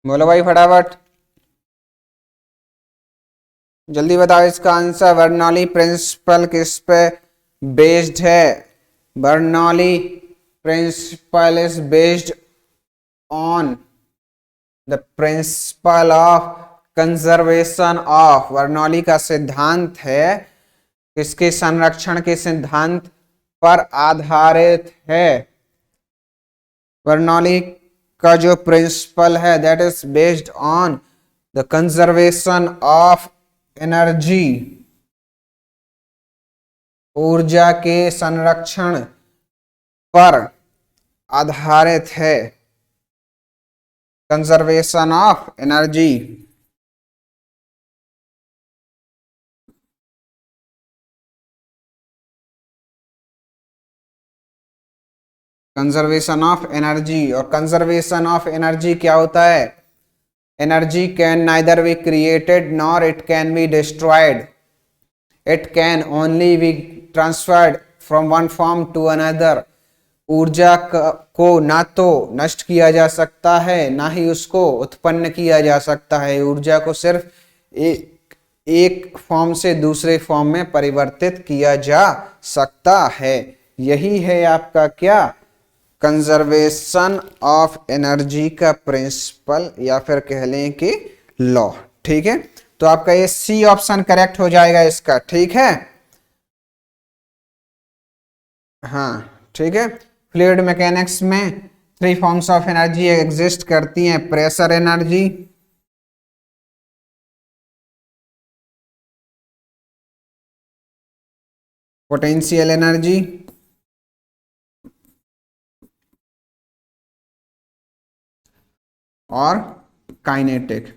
बोलो भाई फटाफट, जल्दी बताओ इसका आंसर। बर्नौली प्रिंसिपल किस पे बेस्ड है? Bernoulli principle is based on the principle of conservation of. Bernoulli का सिद्धांत है किसके संरक्षण के सिद्धांत पर आधारित है? बर्नौली का जो प्रिंसिपल है that is based on the conservation of energy, ऊर्जा के संरक्षण पर आधारित है। Conservation of energy, conservation of energy. और कंजर्वेशन ऑफ एनर्जी क्या होता है? Energy can neither be created nor it can be destroyed, it can only be transferred from one form to another. ऊर्जा को ना तो नष्ट किया जा सकता है ना ही उसको उत्पन्न किया जा सकता है। ऊर्जा को सिर्फ एक फॉर्म से दूसरे फॉर्म में परिवर्तित किया जा सकता है। यही है आपका क्या? कंजर्वेशन ऑफ एनर्जी का प्रिंसिपल, या फिर कह लें कि लॉ। ठीक है, तो आपका ये सी ऑप्शन करेक्ट हो जाएगा इसका। ठीक है, हाँ ठीक है। फ्लूइड मैकेनिक्स में 3 फॉर्म्स ऑफ एनर्जी एग्जिस्ट करती हैं। प्रेशर एनर्जी, पोटेंशियल एनर्जी और काइनेटिक।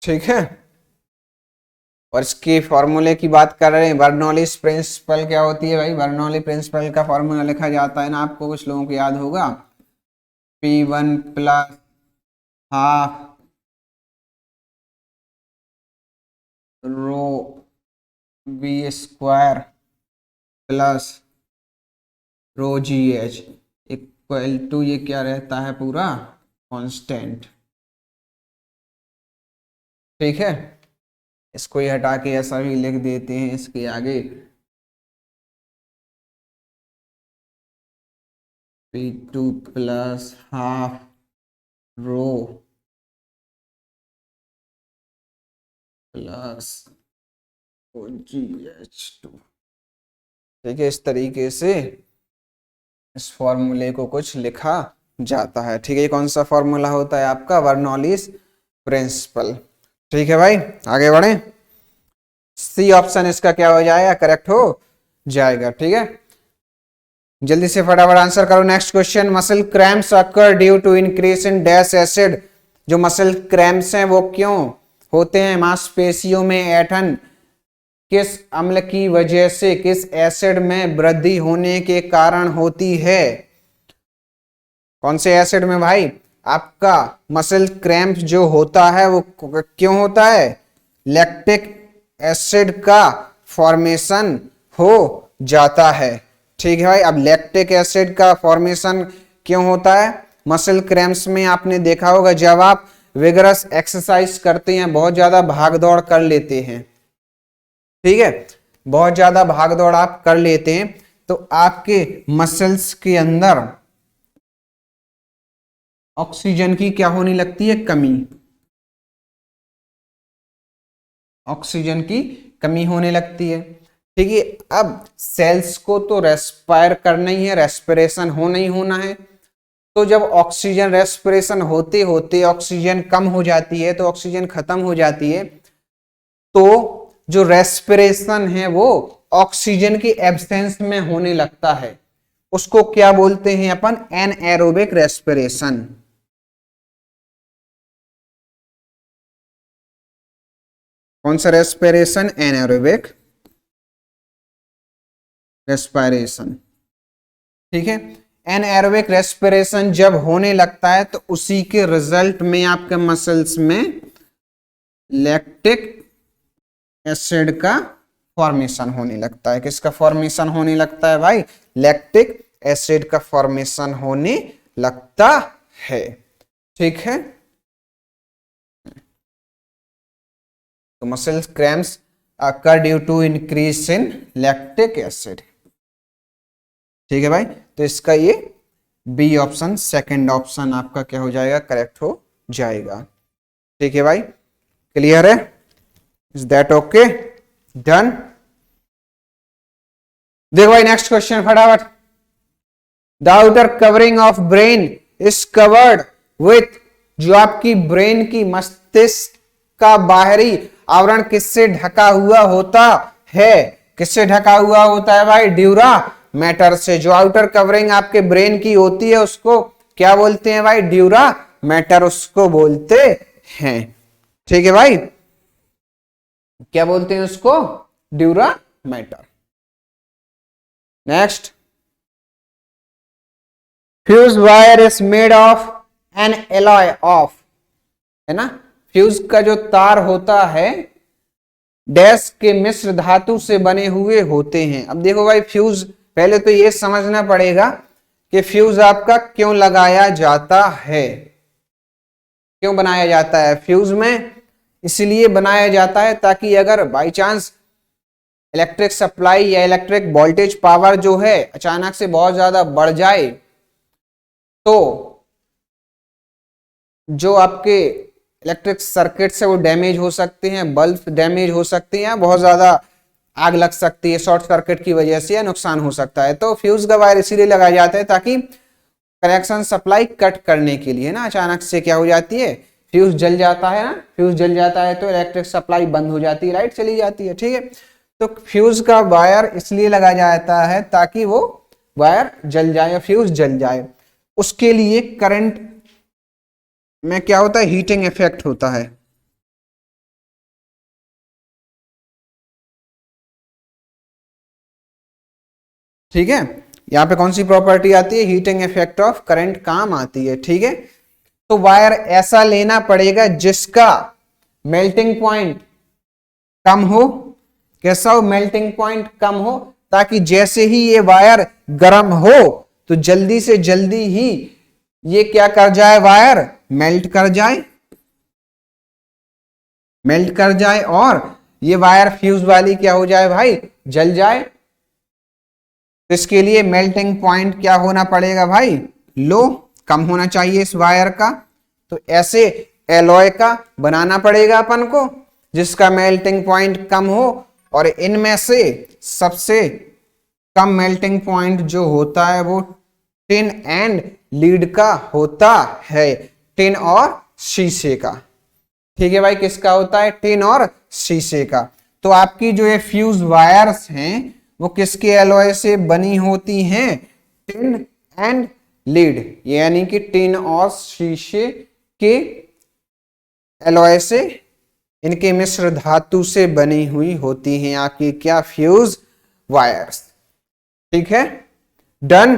ठीक है, और इसके फॉर्मूले की बात कर रहे हैं। बर्नौलीज प्रिंसिपल क्या होती है भाई? बर्नौली प्रिंसिपल का फॉर्मूला लिखा जाता है ना, आपको कुछ लोगों को याद होगा, P1 plus half rho B square plus rho G H equal to, ये क्या रहता है? पूरा कांस्टेंट। ठीक है, इसको ही हटा के ऐसा भी लिख देते हैं इसके आगे, P2 प्लस हाफ रो प्लस OGH2। ठीक है, इस तरीके से इस फॉर्मूले को कुछ लिखा जाता है। ठीक है, ये कौन सा फॉर्मूला होता है आपका? Bernoulli's principle. ठीक है भाई, आगे बढ़े। सी ऑप्शन इसका क्या हो जाएगा? करेक्ट हो जाएगा। ठीक है, जल्दी से फटाफट आंसर करो। Next question, muscle cramps occur due to increase in dash acid. जो मसल क्रैम्प्स हैं वो क्यों होते हैं? मांसपेशियों में ऐंठन किस अम्ल की वजह से, किस एसिड में वृद्धि होने के कारण होती है? कौन से एसिड में भाई आपका मसल क्रैम्प जो होता है वो क्यों होता है? लैक्टिक एसिड का फॉर्मेशन हो जाता है। ठीक है भाई, अब लैक्टिक एसिड का फॉर्मेशन क्यों होता है मसल क्रैम्प्स में? आपने देखा होगा जब आप विगरस एक्सरसाइज करते हैं, बहुत ज्यादा भाग दौड़ कर लेते हैं, ठीक है, बहुत ज्यादा भाग दौड़ आप कर लेते हैं, तो आपके मसल्स के अंदर ऑक्सीजन की क्या होने लगती है? कमी। ऑक्सीजन की कमी होने लगती है। ठीक है, अब सेल्स को तो रेस्पायर करना ही है, रेस्पिरेशन होना ही होना है। तो जब ऑक्सीजन रेस्पिरेशन होते होते ऑक्सीजन कम हो जाती है, तो ऑक्सीजन खत्म हो जाती है, तो जो रेस्पिरेशन है वो ऑक्सीजन की एब्सेंस में होने लगता है। उसको क्या बोलते हैं अपन? Anaerobic respiration. कौन सा रेस्पिरेशन? Anaerobic respiration. ठीक है, एनएरोबिक रेस्पिरेशन जब होने लगता है तो उसी के रिजल्ट में आपके मसल्स में लैक्टिक एसिड का फॉर्मेशन होने लगता है। किसका फॉर्मेशन होने लगता है भाई? लैक्टिक एसिड का फॉर्मेशन होने लगता है। ठीक है, तो muscle cramps occur due to increase in lactic acid. ठीक है भाई, तो इसका ये बी ऑप्शन, सेकंड ऑप्शन आपका क्या हो जाएगा, करेक्ट हो जाएगा। ठीक है भाई, क्लियर है, इज दैट ओके, डन। देखो भाई नेक्स्ट क्वेश्चन फटाफट। The outer covering of brain is covered with, जो आपकी ब्रेन की मस्तिष्क का बाहरी आवरण किससे ढका हुआ होता है, किससे ढका हुआ होता है भाई, ड्यूरा मैटर से। जो आउटर कवरिंग आपके ब्रेन की होती है उसको क्या बोलते हैं भाई, ड्यूरा मैटर उसको बोलते हैं। ठीक है भाई, क्या बोलते हैं उसको, dura mater. Next, fuse wire is made of N alloy of, है ना, फ्यूज का जो तार होता है डैश के मिश्र धातु से बने हुए होते हैं। अब देखो भाई फ्यूज, पहले तो ये समझना पड़ेगा कि फ्यूज आपका क्यों लगाया जाता है, क्यों बनाया जाता है। फ्यूज में इसलिए बनाया जाता है ताकि अगर बाई चांस इलेक्ट्रिक सप्लाई या इलेक्ट्रिक वोल्टेज पावर जो है अचानक से बहुत ज्यादा बढ़ जाए तो जो आपके इलेक्ट्रिक सर्किट से वो डैमेज हो सकते हैं, बल्ब डैमेज हो सकते हैं, बहुत ज्यादा आग लग सकती है शॉर्ट सर्किट की वजह से, या नुकसान हो सकता है। तो फ्यूज का वायर इसीलिए लगाया जाता है ताकि कनेक्शन सप्लाई कट करने के लिए ना, अचानक से क्या हो जाती है, फ्यूज जल जाता है ना, फ्यूज जल जाता है तो इलेक्ट्रिक सप्लाई बंद हो जाती है, लाइट चली जाती है। ठीक है, तो फ्यूज का वायर इसलिए लगाया जाता है ताकि वो वायर जल जाए, फ्यूज जल जाए। उसके लिए करंट में क्या होता है, हीटिंग इफेक्ट होता है। ठीक है, यहां पे कौन सी प्रॉपर्टी आती है, हीटिंग इफेक्ट ऑफ करंट काम आती है। ठीक है, तो वायर ऐसा लेना पड़ेगा जिसका मेल्टिंग पॉइंट कम हो, कैसा हो, मेल्टिंग पॉइंट कम हो, ताकि जैसे ही ये वायर गर्म हो तो जल्दी से जल्दी ही ये क्या कर जाए, वायर मेल्ट कर जाए, मेल्ट कर जाए और ये वायर फ्यूज वाली क्या हो जाए भाई, जल जाए। तो इसके लिए मेल्टिंग पॉइंट क्या होना पड़ेगा भाई, लो, कम होना चाहिए इस वायर का। तो ऐसे एलॉय का बनाना पड़ेगा अपन को जिसका मेल्टिंग पॉइंट कम हो, और इनमें से सबसे कम मेल्टिंग पॉइंट जो होता है वो टिन एंड लीड का होता है, टिन और शीशे का। ठीक है भाई, किसका होता है, टिन और शीशे का। तो आपकी जो ये फ्यूज वायर्स हैं वो किसके एलॉय से बनी होती हैं, टिन एंड लीड, यानी कि टिन और शीशे के एलॉय से, इनके मिश्र धातु से बनी हुई होती हैं आपकी क्या, फ्यूज वायर्स। ठीक है, डन,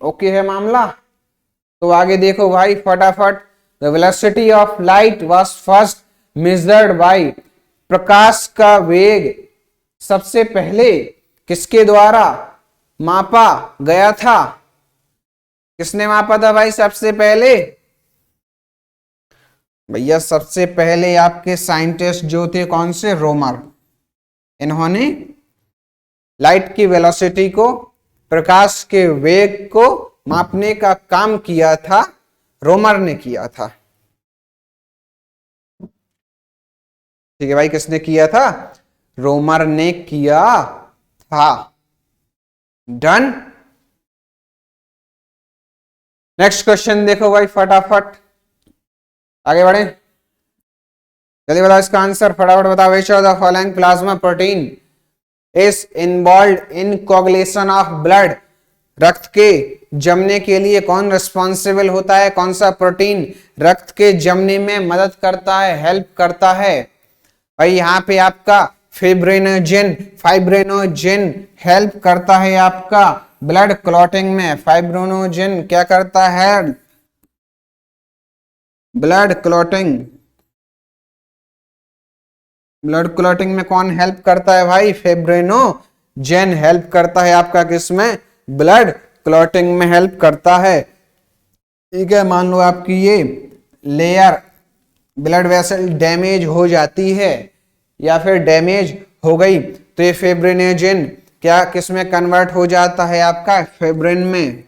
ओके है मामला। तो आगे देखो भाई फटाफट। The velocity of light was first measured by, प्रकाश का वेग सबसे पहले किसके द्वारा मापा गया था, किसने मापा था भाई सबसे पहले, भैया सबसे पहले आपके साइंटिस्ट जो थे कौन से, रोमर। इन्होंने लाइट की वेलोसिटी को, प्रकाश के वेग को मापने का काम किया था, रोमर ने किया था। ठीक है भाई, किसने किया था, रोमर ने किया था। डन। नेक्स्ट क्वेश्चन देखो भाई फटाफट, आगे बढ़े, जल्दी बताओ इसका आंसर, फटाफट बताओ। Which of the following plasma protein is involved in coagulation of blood, रक्त के जमने के लिए कौन रिस्पॉन्सिबल होता है, कौन सा प्रोटीन रक्त के जमने में मदद करता है, हेल्प करता है भाई। यहां पे आपका फिब्रिनोजेन, फाइब्रिनोजेन हेल्प करता है आपका ब्लड क्लॉटिंग में। फाइब्रिनोजेन क्या करता है, ब्लड क्लॉटिंग, ब्लड क्लॉटिंग में कौन हेल्प करता है भाई, फिब्रिनोजेन हेल्प करता है आपका किसमें, ब्लड क्लॉटिंग में हेल्प करता है। ठीक है, मान लो आपकी ये लेयर ब्लड वेसल डैमेज हो जाती है या फिर डैमेज हो गई तो ये फिब्रिनोजेन क्या किस में कन्वर्ट हो जाता है, आपका फिब्रिन में,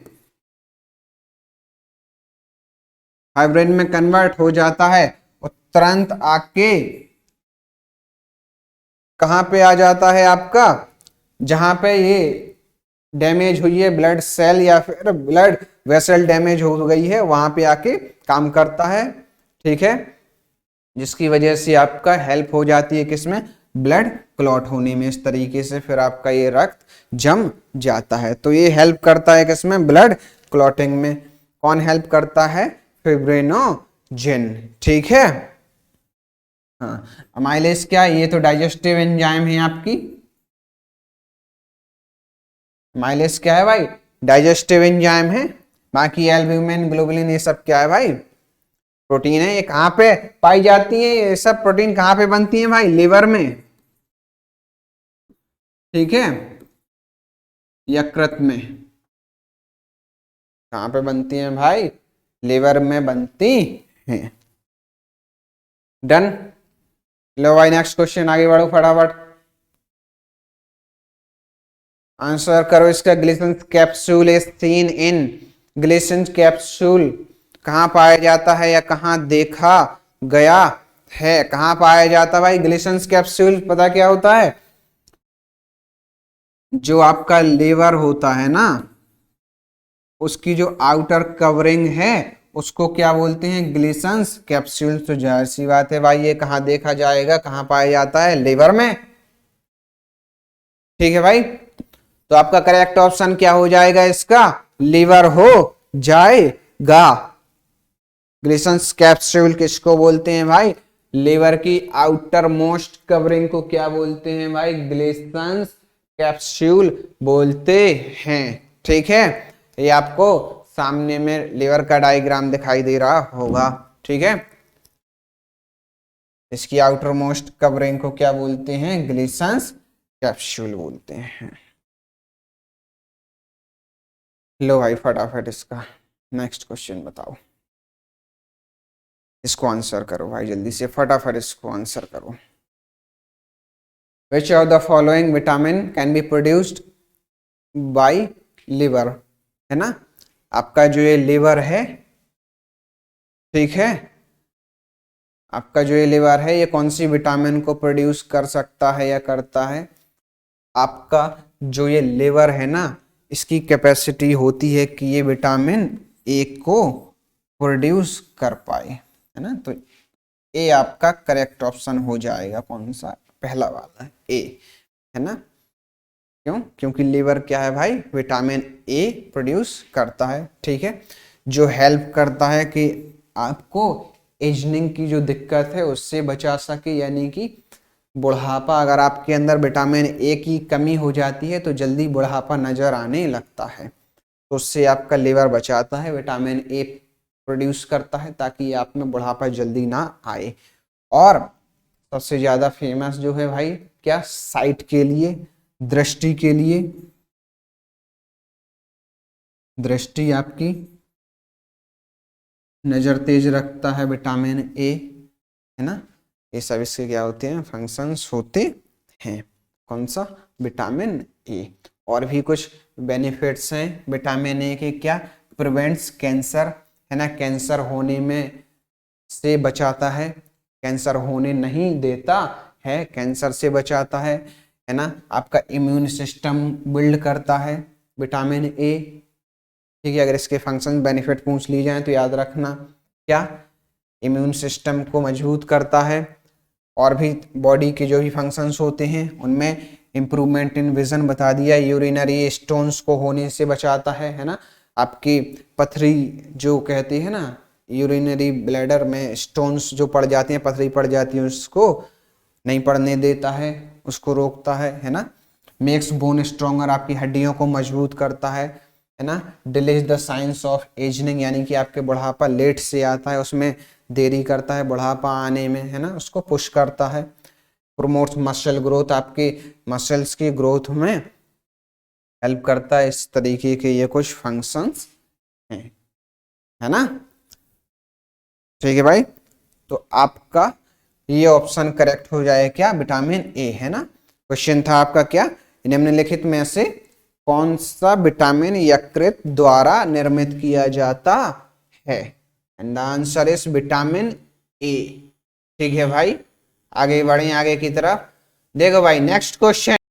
फाइब्रिन में कन्वर्ट हो जाता है और तुरंत आके कहां पे आ जाता है आपका, जहां पे ये डैमेज हुई है ब्लड सेल या फिर ब्लड वेसल डैमेज हो गई है वहां पे आके काम करता है। ठीक है, जिसकी वजह से आपका हेल्प हो जाती है किसमें, ब्लड क्लॉट होने में। इस तरीके से फिर आपका ये रक्त जम जाता है। तो ये हेल्प करता है किसमें, ब्लड क्लॉटिंग में। कौन हेल्प करता है, फिब्रिनोजेन। ठीक है, हाँ। अमाइलेज क्या, ये तो डाइजेस्टिव एंजाइम है आपकी। अमाइलेज क्या है भाई, डाइजेस्टिव एंजाइम है। बाकी एल्ब्यूमिन, ग्लोबुलिन ये सब क्या है भाई, प्रोटीन है। ये कहां पे पाई जाती है, ये सब प्रोटीन कहां पे बनती है भाई, लिवर में। ठीक है, यकृत में। कहां पे बनती है भाई, लिवर में बनती है। डन। लो भाई नेक्स्ट क्वेश्चन, आगे बढ़ो फटाफट, आंसर करो इसका। Glisten capsule is seen in, glisten capsule कहां पाया जाता है या कहां देखा गया है, कहां पाया जाता है भाई ग्लिसन कैप्सूल, पता क्या होता है, जो आपका लीवर होता है ना उसकी जो आउटर कवरिंग है उसको क्या बोलते हैं, ग्लिसन्स कैप्सूल। तो जाहिर सी बात है भाई ये कहां देखा जाएगा, कहां पाया जाता है, लिवर में। ठीक है भाई, तो आपका करेक्ट ऑप्शन क्या हो जाएगा इसका, लिवर हो जाएगा। ग्लिसन्स कैप्सूल किसको बोलते हैं भाई, लिवर की आउटर मोस्ट कवरिंग को क्या बोलते हैं भाई, ग्लिसन्स कैप्सूल बोलते हैं। ठीक है, ये आपको सामने में लिवर का डायग्राम दिखाई दे रहा होगा। ठीक है, इसकी आउटर मोस्ट कवरिंग को क्या बोलते हैं, ग्लिसन्स कैप्सूल बोलते हैं। लो भाई फटाफट इसका नेक्स्ट क्वेश्चन बताओ, इसको आंसर करो भाई जल्दी से, फटाफट इसको आंसर करो। Which of the following vitamin can be produced by liver, है ना, आपका जो ये लिवर है, ठीक है, आपका जो ये लिवर है ये कौन सी विटामिन को प्रोड्यूस कर सकता है या करता है, आपका जो ये लिवर है ना इसकी कैपेसिटी होती है कि ये विटामिन ए को प्रोड्यूस कर पाए, है ना। तो ए आपका करेक्ट ऑप्शन हो जाएगा, कौन सा, पहला वाला ए, है ना। क्यों, क्योंकि लिवर क्या है भाई, विटामिन ए प्रोड्यूस करता है। ठीक है, जो हेल्प करता है कि आपको एजनिंग की जो दिक्कत है उससे बचा सके, यानी कि बुढ़ापा, अगर आपके अंदर विटामिन ए की कमी हो जाती है तो जल्दी बुढ़ापा नजर आने लगता है, तो उससे आपका लिवर बचाता है, विटामिन ए प्रोड्यूस करता है ताकि आप में बुढ़ापा जल्दी ना आए। और सबसे ज्यादा फेमस जो है भाई क्या, साइट के लिए, दृष्टि के लिए, दृष्टि आपकी नजर तेज रखता है विटामिन ए, है ना। ये सब इसके क्या होते हैं, फंक्शंस होते हैं। कौन सा, विटामिन ए। और भी कुछ बेनिफिट्स हैं विटामिन ए के, क्या, प्रिवेंट्स कैंसर, है ना, कैंसर होने में से बचाता है, कैंसर होने नहीं देता है, कैंसर से बचाता है ना। आपका इम्यून सिस्टम बिल्ड करता है विटामिन ए। ठीक है, अगर इसके फंक्शन बेनिफिट पूछ ली जाए तो याद रखना, क्या, इम्यून सिस्टम को मजबूत करता है। और भी बॉडी के जो भी फंक्शंस होते हैं उनमें इम्प्रूवमेंट इन विजन बता दिया, यूरिनरी स्टोन्स को होने से बचाता है ना। आपकी पथरी जो कहते हैं ना, यूरिनरी ब्लैडर में स्टोन्स जो पड़ जाती हैं, पथरी पड़ जाती है, उसको नहीं पड़ने देता है, उसको रोकता है ना। मेक्स बोन स्ट्रॉन्गर, आपकी हड्डियों को मजबूत करता है ना। Delays the science of ageing, यानी कि आपके बुढ़ापा लेट से आता है, उसमें देरी करता है बुढ़ापा आने में, है ना, उसको पुश करता है। प्रोमोट्स मसल ग्रोथ, आपके मसल्स की ग्रोथ में हेल्प करता है। इस तरीके के ये कुछ फंक्शंस हैं, है ना। ठीक है भाई, तो आपका ये ऑप्शन करेक्ट हो जाए क्या, विटामिन ए, है ना। क्वेश्चन था आपका क्या, निम्नलिखित में से कौन सा विटामिन यकृत द्वारा निर्मित किया जाता है, and the answer is vitamin A. ठीक है भाई, आगे बढ़े आगे की तरफ। देखो भाई नेक्स्ट क्वेश्चन,